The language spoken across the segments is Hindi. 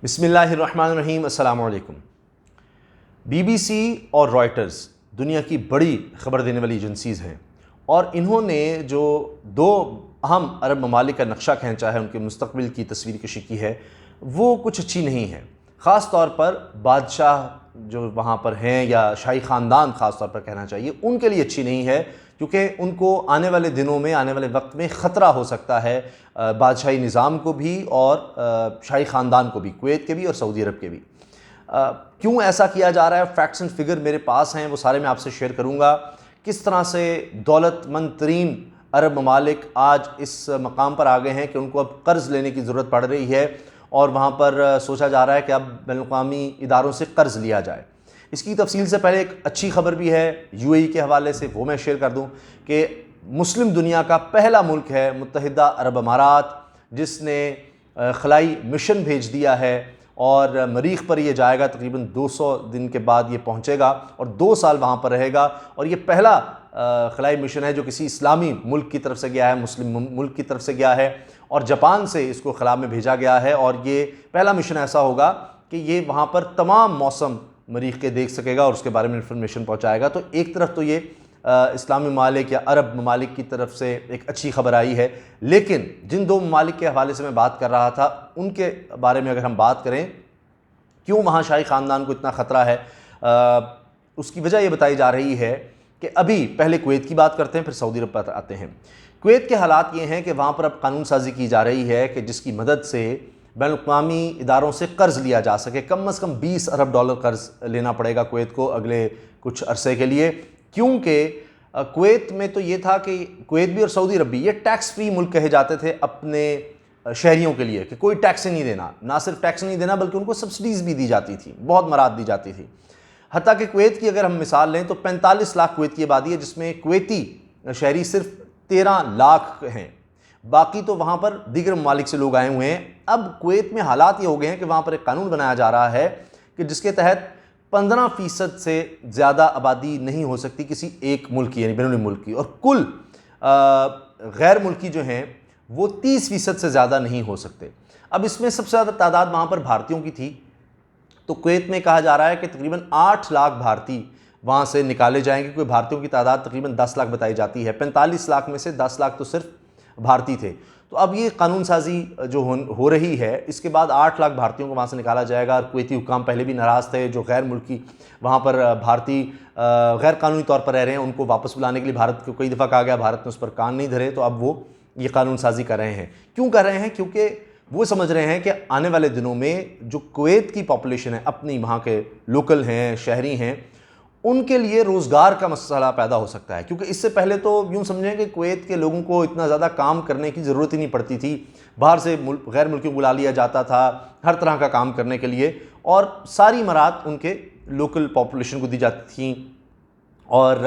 बिस्मिल्लाहिर्रहमानिर्रहीम, अस्सलाम वालेकुम। बीबीसी और रॉयटर्स दुनिया की बड़ी ख़बर देने वाली एजेंसीज़ हैं और इन्होंने जो दो अहम अरब ममालिक का नक्शा खींचा है, उनके मुस्तक़बिल की तस्वीर कशी की है, वो कुछ अच्छी नहीं है। ख़ास तौर पर बादशाह जो वहाँ पर हैं या शाही ख़ानदान ख़ास तौर पर कहना चाहिए, उनके लिए अच्छी नहीं है, क्योंकि उनको आने वाले दिनों में, आने वाले वक्त में ख़तरा हो सकता है बादशाही निज़ाम को भी और शाही ख़ानदान को भी, कुवैत के भी और सऊदी अरब के भी। क्यों ऐसा किया जा रहा है, फैक्ट्स एंड फिगर मेरे पास हैं, वो सारे मैं आपसे शेयर करूँगा। किस तरह से दौलतमंद तरीन अरब ममालिक आज इस मकाम पर आ गए हैं कि उनको अब कर्ज़ लेने की ज़रूरत पड़ रही है और वहाँ पर सोचा जा रहा है कि अब बैनुल-अक़वामी इदारों से कर्ज़ लिया जाए। इसकी तफसील से पहले एक अच्छी खबर भी है यूएई के हवाले से, वो मैं शेयर कर दूँ कि मुस्लिम दुनिया का पहला मुल्क है मुत्तहिदा अरब अमारात, जिसने खलाई मिशन भेज दिया है और मरीख़ पर ये जाएगा। तकरीबन 200 दिन के बाद ये पहुँचेगा और 2 साल वहाँ पर रहेगा और ये पहला खलाई मिशन है जो किसी इस्लामी मुल्क की तरफ से गया है, मुस्लिम मुल्क की तरफ से गया है और जापान से इसको खला में भेजा गया है। और ये पहला मिशन ऐसा होगा कि ये वहाँ पर तमाम मौसम मरीख़ के देख सकेगा और उसके बारे में इंफॉर्मेशन पहुँचाएगा। तो एक तरफ तो ये इस्लामी ममालिक या अरब ममालिक की तरफ से एक अच्छी खबर आई है, लेकिन जिन दो ममालिक के हवाले से मैं बात कर रहा था, उनके बारे में अगर हम बात करें, क्यों वहाँ शाही ख़ानदान को इतना ख़तरा है, उसकी वजह ये बताई जा रही है कि अभी पहले कुवैत की बात करते हैं, फिर सऊदी अरब पर आते हैं। कुवैत के हालात ये हैं कि वहाँ पर अब कानून साजी की जा रही है कि जिसकी मदद से बैनुल-अक़वामी इदारों से कर्ज़ लिया जा सके। कम से कम $20 अरब कर्ज़ लेना पड़ेगा कुवैत को अगले कुछ अरसे के लिए, क्योंकि कुवैत में तो ये था कि कुवैत भी और सऊदी अरब भी ये टैक्स फ्री मुल्क कहे जाते थे अपने शहरियों के लिए, कि कोई टैक्स नहीं देना। ना सिर्फ टैक्स नहीं देना बल्कि उनको सब्सिडीज़ भी दी जाती थी, बहुत मराद दी जाती थी। हत्ता कि कुवैत की अगर हम मिसाल लें तो 45 लाख कुवैत की आबादी है, जिसमें कुवैती शहरी सिर्फ 13 लाख हैं, बाकी तो वहाँ पर दीगर ममालिक से लोग आए हुए हैं। अब कुवैत में हालात ये हो गए हैं कि वहाँ पर एक कानून बनाया जा रहा है कि जिसके तहत 15% से ज़्यादा आबादी नहीं हो सकती किसी एक मुल्क की, यानी बैरूनी मुल्क की, और कुल गैर मुल्की जो हैं वो 30% से ज़्यादा नहीं हो सकते। अब इसमें सबसे ज़्यादा तादाद वहाँ पर भारतीयों की थी, तो कुवैत में कहा जा रहा है कि तकरीबन 8 लाख भारतीय वहाँ से निकाले जाएंगे, क्योंकि भारतीयों की तादाद तकरीबन 10 लाख बताई जाती है। 45 लाख में से 10 लाख तो सिर्फ भारतीय थे। तो अब ये कानून साजी जो हो रही है, इसके बाद 8 लाख भारतीयों को वहाँ से निकाला जाएगा। और कुवैती हुक्काम पहले भी नाराज़ थे, जो गैर मुल्की वहाँ पर भारतीय गैर कानूनी तौर पर रह रहे हैं, उनको वापस बुलाने के लिए भारत को कई दफ़ा कहा गया, भारत ने उस पर कान नहीं धरे। तो अब वो ये कानून साजी कर रहे हैं। क्यों कर रहे हैं? क्योंकि वो समझ रहे हैं कि आने वाले दिनों में जो कुवैत की पॉपुलेशन है, अपनी वहाँ के लोकल हैं, शहरी हैं, उनके लिए रोज़गार का मसला पैदा हो सकता है। क्योंकि इससे पहले तो यूँ समझें कि कुवैत के लोगों को इतना ज़्यादा काम करने की ज़रूरत ही नहीं पड़ती थी, बाहर से गैर मुल्कियों को बुला लिया जाता था हर तरह का काम करने के लिए, और सारी मरात उनके लोकल पॉपुलेशन को दी जाती थी और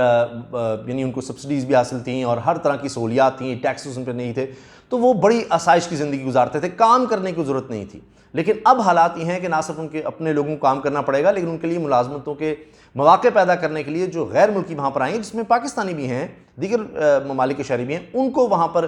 यानी उनको सब्सिडीज़ भी हासिल थी और हर तरह की सहूलियात थी, टैक्सेस उन पर नहीं थे, तो वो बड़ी आसाइश की ज़िंदगी गुजारते थे, काम करने की ज़रूरत नहीं थी। लेकिन अब हालात ये हैं कि ना सिर्फ उनके अपने लोगों को काम करना पड़ेगा, लेकिन उनके लिए मुलाजमतों के मौके पैदा करने के लिए जो गैर मुल्की वहाँ पर आएंगे, जिसमें पाकिस्तानी भी हैं, दीगर ममालिक के शहरी भी हैं, उनको वहाँ पर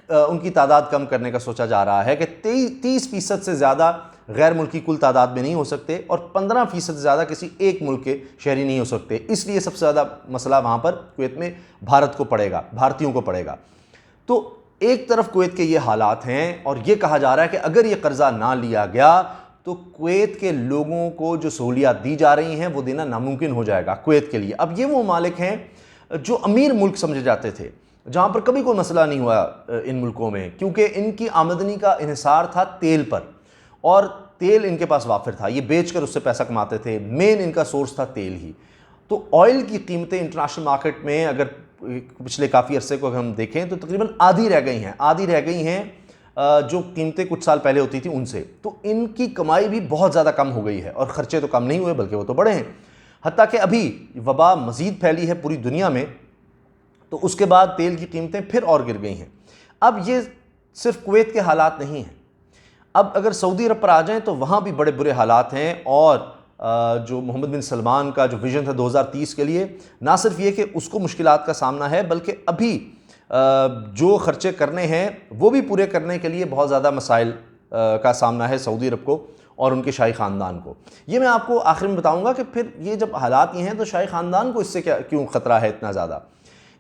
उनकी तादाद कम करने का सोचा जा रहा है कि 30% से ज़्यादा गैर मुल्की कुल तादाद में नहीं हो सकते और 15% से ज़्यादा किसी एक मुल्क के शहरी नहीं हो सकते। इसलिए सबसे ज़्यादा मसला वहाँ पर कुवैत में भारत को पड़ेगा, भारतीयों को पड़ेगा। तो एक तरफ कुवैत के ये हालात हैं और ये कहा जा रहा है कि अगर ये कर्ज़ा ना लिया गया तो कुवैत के लोगों को जो सहूलियात दी जा रही हैं वो देना नामुमकिन हो जाएगा कुवैत के लिए। अब ये वो मालिक हैं जो अमीर मुल्क समझे जाते थे, जहाँ पर कभी कोई मसला नहीं हुआ इन मुल्कों में, क्योंकि इनकी आमदनी का इन्हिसार था तेल पर और तेल इनके पास वाफिर था, ये बेचकर उससे पैसा कमाते थे, मेन इनका सोर्स था तेल ही। तो ऑयल की कीमतें इंटरनेशनल मार्केट में अगर पिछले काफ़ी अरसे को अगर हम देखें तो तकरीबन आधी रह गई हैं जो कीमतें कुछ साल पहले होती थी उनसे। तो इनकी कमाई भी बहुत ज़्यादा कम हो गई है और ख़र्चे तो कम नहीं हुए बल्कि वो तो बढ़े हैं। हत्ता कि अभी वबा मज़ीद फैली है पूरी दुनिया में, तो उसके बाद तेल की कीमतें फिर और गिर गई हैं। अब ये सिर्फ कुवैत के हालात नहीं हैं, अब अगर सऊदी अरब पर आ जाएं तो वहाँ भी बड़े बुरे हालात हैं। और जो मोहम्मद बिन सलमान का जो विज़न था 2030 के लिए, ना सिर्फ ये कि उसको मुश्किलात का सामना है, बल्कि अभी जो ख़र्चे करने हैं वो भी पूरे करने के लिए बहुत ज़्यादा मसाइल का सामना है सऊदी अरब को। और उनके शाही ख़ानदान को। ये मैं आपको आखिर में बताऊंगा कि फिर ये जब हालात ये हैं तो शाही ख़ानदान को इससे क्या क्यों ख़तरा है इतना ज़्यादा।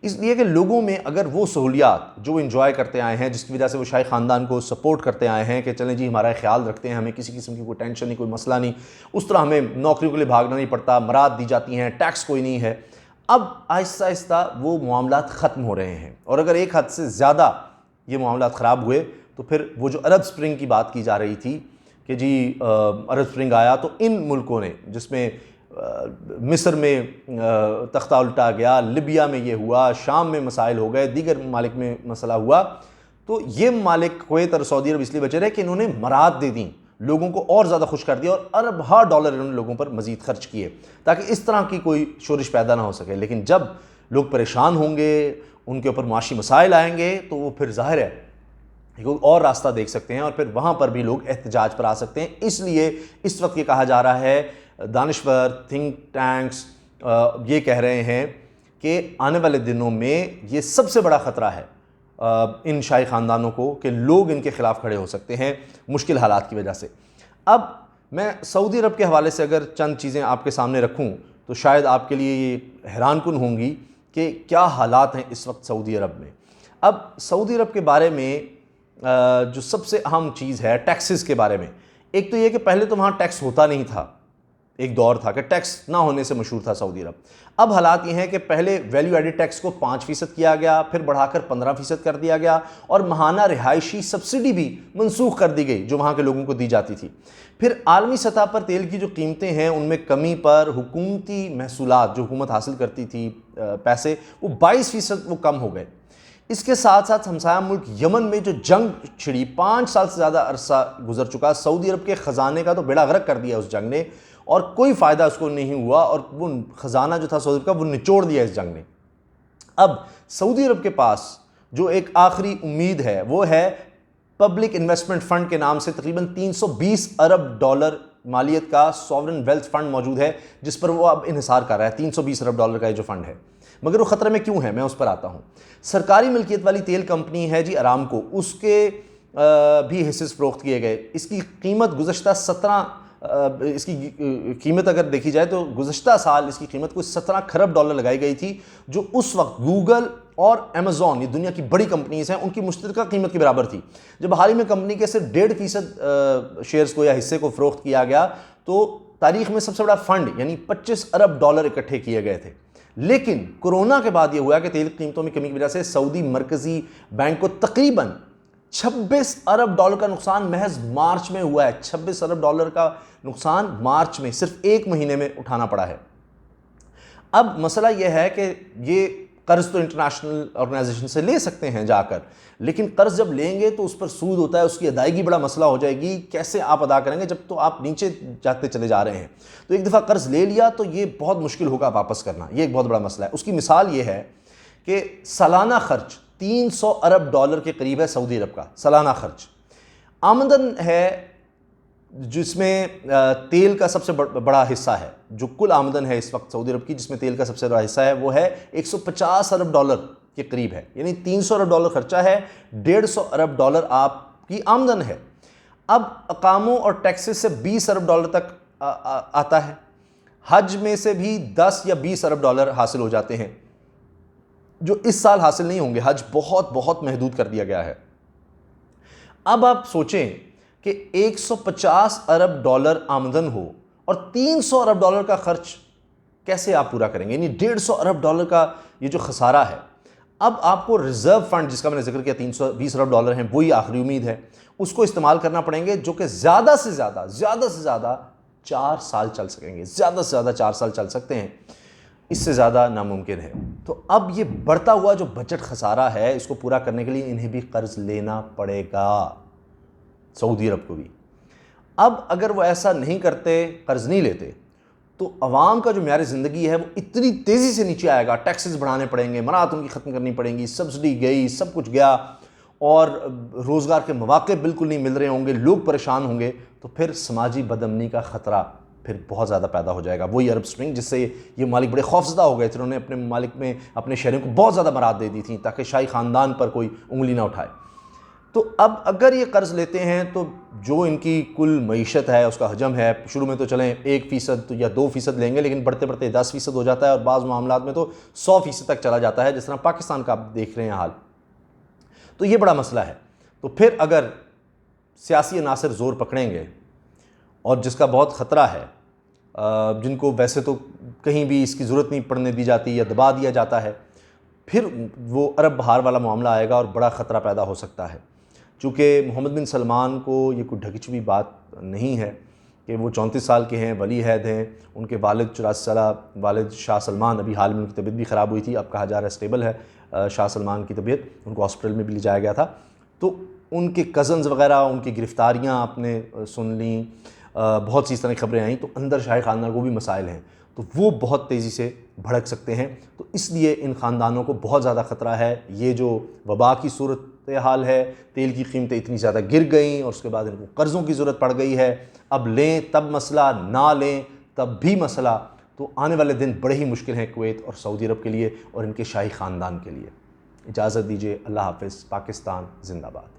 इसलिए कि लोगों में अगर वो सहूलियात जो इन्जॉय करते आए हैं, जिसकी वजह से वो शाही ख़ानदान को सपोर्ट करते आए हैं कि चलें जी हमारा ख्याल रखते हैं, हमें किसी किस्म की कोई टेंशन नहीं, कोई मसला नहीं, उस तरह हमें नौकरियों के लिए भागना नहीं पड़ता, मराद दी जाती हैं, टैक्स कोई नहीं है, अब आहिस्ता आहिस्ता वो मामलात ख़त्म हो रहे हैं। और अगर एक हद से ज़्यादा ये मामलात ख़राब हुए तो फिर वो जो अरब स्प्रिंग की बात की जा रही थी कि जी अरब स्प्रिंग आया तो इन मुल्कों ने, जिसमें मिस्र में तख्ता उल्टा गया, लिबिया में ये हुआ, शाम में मसाइल हो गए, दीगर ममालिक में मसला हुआ, तो ये ममालिक कुवैत और सऊदी अरब इसलिए बचे रहे कि इन्होंने मराद दे दी, लोगों को और ज़्यादा खुश कर दिया और अरबा डॉलर इन्होंने लोगों पर मज़ीद खर्च किए ताकि इस तरह की कोई शोरिश पैदा ना हो सके। लेकिन जब लोग परेशान होंगे, उनके ऊपर माशी मसाइल आएंगे, तो वो फिर ज़ाहिर है कोई और रास्ता देख सकते हैं और फिर वहाँ पर भी लोग एहतजाज पर आ सकते हैं। इसलिए इस वक्त ये कहा जा रहा है, दानिश्वर थिंक टैंक्स ये कह रहे हैं कि आने वाले दिनों में ये सबसे बड़ा ख़तरा है इन शाही ख़ानदानों को कि लोग इनके ख़िलाफ़ खड़े हो सकते हैं मुश्किल हालात की वजह से। अब मैं सऊदी अरब के हवाले से अगर चंद चीज़ें आपके सामने रखूं तो शायद आपके लिए ये हैरानकुन होंगी कि क्या हालात हैं इस वक्त सऊदी अरब में। अब सऊदी अरब के बारे में जो सबसे अहम चीज़ है टैक्सेस के बारे में, एक तो ये कि पहले तो वहाँ टैक्स होता नहीं था, एक दौर था कि टैक्स ना होने से मशहूर था सऊदी अरब। अब हालात ये हैं कि पहले वैल्यू एडेड टैक्स को 5% किया गया, फिर बढ़ाकर 15% कर दिया गया और माहाना रिहायशी सब्सिडी भी मनसूख कर दी गई जो वहाँ के लोगों को दी जाती थी। फिर आलमी सतह पर तेल की जो कीमतें हैं उनमें कमी पर हुकूमती महसूलात जो हुकूमत हासिल करती थी पैसे, वो 22% वो कम हो गए। इसके साथ साथ हमसाया मुल्क यमन में जो जंग छिड़ी, 5 साल से ज़्यादा अरसा गुजर चुका, सऊदी अरब के ख़जाने का तो बेड़ा गर्क कर दिया उस जंग ने और कोई फ़ायदा उसको नहीं हुआ और वो ख़जाना जो था सऊदी अरब का वो निचोड़ दिया इस जंग ने। अब सऊदी अरब के पास जो एक आखिरी उम्मीद है वो है पब्लिक इन्वेस्टमेंट फ़ंड के नाम से तकरीबन 320 अरब डॉलर मालियत का सॉवरेन वेल्थ फ़ंड मौजूद है जिस पर वो अब इन्हिसार कर रहा है। 320 अरब डॉलर का ये जो फ़ंड है, मगर वो ख़तरे में क्यों है मैं उस पर आता हूँ। सरकारी मिल्कियत वाली तेल कंपनी है जी अरामको, उसके भी हिस्से फ़रोख्त किए गए। इसकी कीमत गुज़श्ता 17 इसकी कीमत अगर देखी जाए तो गुज़श्ता साल इसकी कीमत कोई 17 खरब डॉलर लगाई गई थी, जो उस वक्त गूगल और अमेज़ॉन, ये दुनिया की बड़ी कंपनीज हैं, उनकी मुश्तरका कीमत के बराबर थी। जब हाल ही में कंपनी के सिर्फ 1.5% शेयर्स को या हिस्से को फ़रोख्त किया गया तो तारीख़ में सबसे बड़ा फ़ंड यानी 25 अरब डॉलर इकट्ठे किए गए थे। लेकिन कोरोना के बाद ये हुआ कि तेल कीमतों में कमी की वजह से सऊदी मरकज़ी बैंक को तकरीबन 26 अरब डॉलर का नुकसान महज मार्च में हुआ है। 26 अरब डॉलर का नुकसान मार्च में सिर्फ एक महीने में उठाना पड़ा है। अब मसला यह है कि ये कर्ज तो इंटरनेशनल ऑर्गेनाइजेशन से ले सकते हैं जाकर, लेकिन कर्ज जब लेंगे तो उस पर सूद होता है, उसकी अदायगी बड़ा मसला हो जाएगी। कैसे आप अदा करेंगे जब तो आप नीचे जाते चले जा रहे हैं। तो एक दफ़ा कर्ज ले लिया तो ये बहुत मुश्किल होगा वापस करना, ये एक बहुत बड़ा मसला है। उसकी मिसाल ये है कि सालाना खर्च 300 अरब डॉलर के करीब है सऊदी अरब का सालाना खर्च। आमदन है जिसमें तेल का सबसे बड़ा हिस्सा है, जो कुल आमदन है इस वक्त सऊदी अरब की जिसमें तेल का सबसे बड़ा हिस्सा है वो है 150 अरब डॉलर के करीब है, यानी 300 अरब डॉलर खर्चा है, 150 अरब डॉलर आपकी आमदन है। अब अकामों और टैक्सेस से 20 अरब डॉलर तक आता है, हज में से भी 10 या 20 अरब डॉलर हासिल हो जाते हैं जो इस साल हासिल नहीं होंगे। हज बहुत बहुत महदूद कर दिया गया है। अब आप सोचें कि 150 अरब डॉलर आमदन हो और 300 अरब डॉलर का खर्च कैसे आप पूरा करेंगे, यानी 150 अरब डॉलर का ये जो खसारा है। अब आपको रिजर्व फंड जिसका मैंने जिक्र किया 320 अरब डॉलर हैं, वही आखिरी उम्मीद है, उसको इस्तेमाल करना पड़ेंगे जो कि ज़्यादा से ज़्यादा 4 साल चल सकेंगे, ज़्यादा से ज़्यादा 4 साल चल सकते हैं, इससे ज़्यादा नामुमकिन है। तो अब ये बढ़ता हुआ जो बजट खसारा है इसको पूरा करने के लिए इन्हें भी कर्ज लेना पड़ेगा, सऊदी अरब को भी। अब अगर वो ऐसा नहीं करते, कर्ज नहीं लेते, तो अवाम का जो म्यार ज़िंदगी है वो इतनी तेज़ी से नीचे आएगा, टैक्सेस बढ़ाने पड़ेंगे, मराहत उनकी ख़त्म करनी पड़ेंगी, सब्सिडी गई, सब कुछ गया और रोज़गार के मौक़े बिल्कुल नहीं मिल रहे होंगे, लोग परेशान होंगे, तो फिर समाजी बदअमनी का ख़तरा फिर बहुत ज़्यादा पैदा हो जाएगा। वही अरब स्प्रिंग जिससे ये मालिक बड़े खौफजदा हो गए थे, उन्होंने अपने मालिक में अपने शहरों को बहुत ज़्यादा मराहत दे दी थी ताकि शाही ख़ानदान पर कोई उंगली ना उठाए। तो अब अगर ये कर्ज़ लेते हैं तो जो इनकी कुल मईशत है उसका हजम है, शुरू में तो चलें 1% या 2% लेंगे, लेकिन बढ़ते बढ़ते 10% हो जाता है और बाज़ मामलात में तो 100% तक चला जाता है, जिस तरह पाकिस्तान का आप देख रहे हैं हाल। तो ये बड़ा मसला है। तो फिर अगर सियासी अनासर ज़ोर पकड़ेंगे और जिसका बहुत ख़तरा है, जिनको वैसे तो कहीं भी इसकी ज़रूरत नहीं पड़ने दी जाती या दबा दिया जाता है, फिर वो अरब बहार वाला मामला आएगा और बड़ा ख़तरा पैदा हो सकता है। चूँकि मोहम्मद बिन सलमान को ये कोई ढकी बात नहीं है कि वो 34 साल के हैं, वली अहद हैं, उनके वालिद 84 साल वालिद शाह सलमान, अभी हाल में उनकी तबीयत भी ख़राब हुई थी, अब कहा जा रहा है स्टेबल है शाह सलमान की तबीयत, उनको हॉस्पिटल में भी ले जाया गया था। तो उनके कज़न्स वग़ैरह, उनकी गिरफ़्तारियाँ आपने सुन ली, बहुत सी इस तरह की खबरें आई, तो अंदर शाही ख़ानदान को भी मसाइल हैं, तो वो बहुत तेज़ी से भड़क सकते हैं। तो इसलिए इन ख़ानदानों को बहुत ज़्यादा ख़तरा है। ये जो वबा की सूरत हाल है, तेल की कीमतें इतनी ज़्यादा गिर गई और उसके बाद इनको कर्ज़ों की ज़रूरत पड़ गई है, अब लें तब मसला, ना लें तब भी मसला। तो आने वाले दिन बड़े ही मुश्किल हैं कुवैत और सऊदी अरब के लिए और इनके शाही ख़ानदान के लिए। इजाज़त दीजिए, अल्लाह हाफ़िज़। पाकिस्तान ज़िंदाबाद।